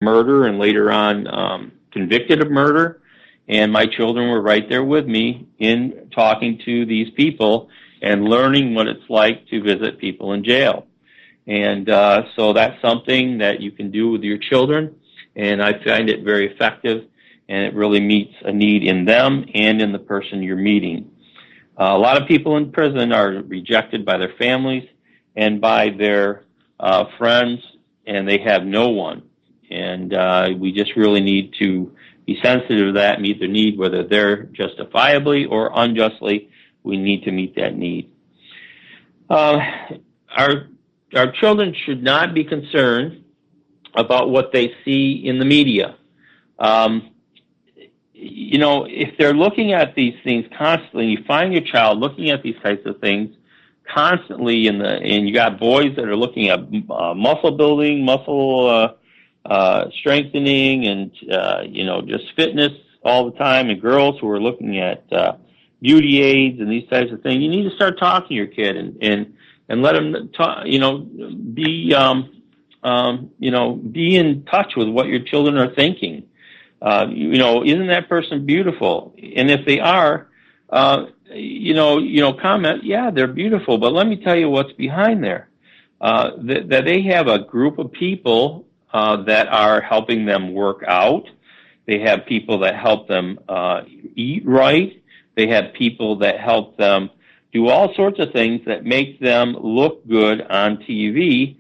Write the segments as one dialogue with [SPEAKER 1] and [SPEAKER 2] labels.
[SPEAKER 1] murder and later on convicted of murder. And my children were right there with me in talking to these people and learning what it's like to visit people in jail. And so that's something that you can do with your children, and I find it very effective, and it really meets a need in them and in the person you're meeting. A lot of people in prison are rejected by their families and by their friends, and they have no one. And we just really need to be sensitive to that and meet their need, whether they're justifiably or unjustly. We need to meet that need. Our children should not be concerned about what they see in the media. If they're looking at these things constantly, you find your child looking at these types of things constantly, and you got boys that are looking at muscle building, muscle strengthening, and just fitness all the time, and girls who are looking at beauty aids and these types of things. You need to start talking to your kid and let them talk, be in touch with what your children are thinking. Isn't that person beautiful? And if they are, comment, yeah, they're beautiful, but let me tell you what's behind there. That they have a group of people that are helping them work out. They have people that help them eat right. They have people that help them do all sorts of things that make them look good on TV.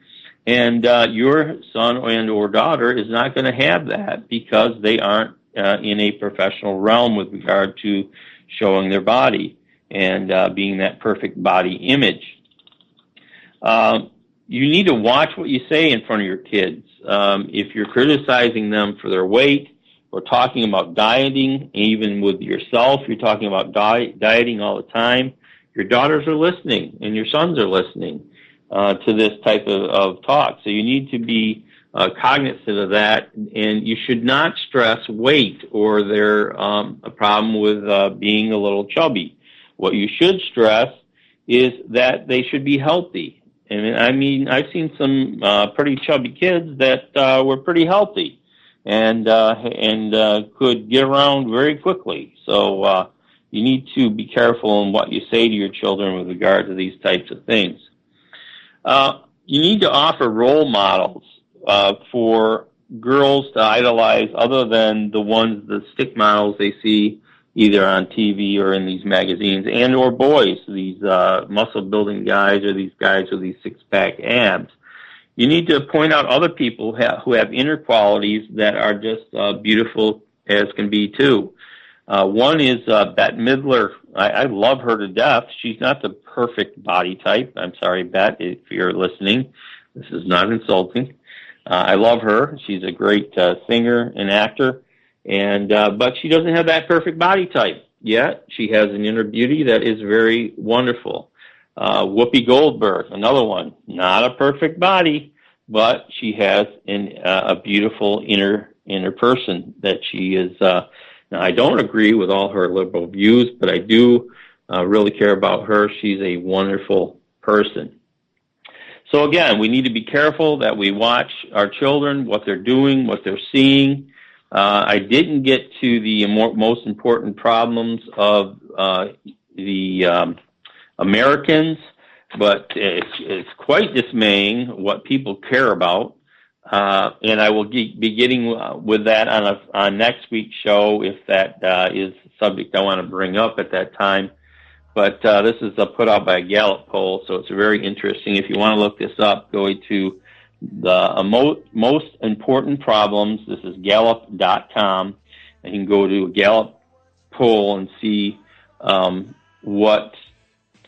[SPEAKER 1] And your son and or daughter is not going to have that because they aren't in a professional realm with regard to showing their body and being that perfect body image. You need to watch what you say in front of your kids. If you're criticizing them for their weight or talking about dieting, even with yourself, you're talking about dieting all the time, your daughters are listening and your sons are listening to this type of talk. So you need to be cognizant of that, and you should not stress weight or their a problem with being a little chubby. What you should stress is that they should be healthy. And I've seen some pretty chubby kids that were pretty healthy and could get around very quickly. So you need to be careful in what you say to your children with regard to these types of things. You need to offer role models for girls to idolize other than the stick models they see either on TV or in these magazines, and or boys, these muscle-building guys or these guys with these six-pack abs. You need to point out other people who have inner qualities that are just beautiful as can be, too. One is Bette Midler. I love her to death. She's not the perfect body type. I'm sorry, Bette, if you're listening. This is not insulting. I love her. She's a great singer and actor, but she doesn't have that perfect body type yet. She has an inner beauty that is very wonderful. Whoopi Goldberg, another one, not a perfect body, but she has a beautiful inner person that she is. Now, I don't agree with all her liberal views, but I do really care about her. She's a wonderful person. So again, we need to be careful that we watch our children, what they're doing, what they're seeing. I didn't get to the most important problems of the Americans, but it's quite dismaying what people care about. And I will be getting with that on next week's show if that is the subject I want to bring up at that time. But this is put out by a Gallup poll, so it's very interesting. If you want to look this up, go to the most important problems. This is Gallup.com, and you can go to a Gallup poll and see what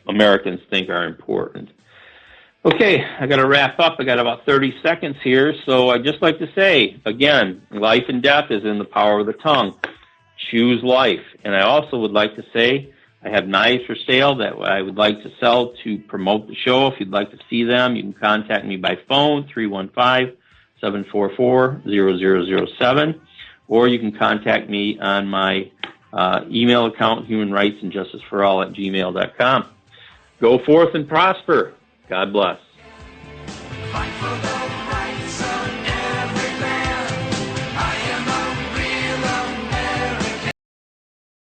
[SPEAKER 1] Americans think are important. Okay, I got to wrap up. I got about 30 seconds here, so I'd just like to say, again, life and death is in the power of the tongue. Choose life. And I also would like to say I have knives for sale that I would like to sell to promote the show. If you'd like to see them, you can contact me by phone, 315-744-0007, or you can contact me on my email account, humanrightsandjusticeforall@gmail.com. Go forth and prosper. God bless.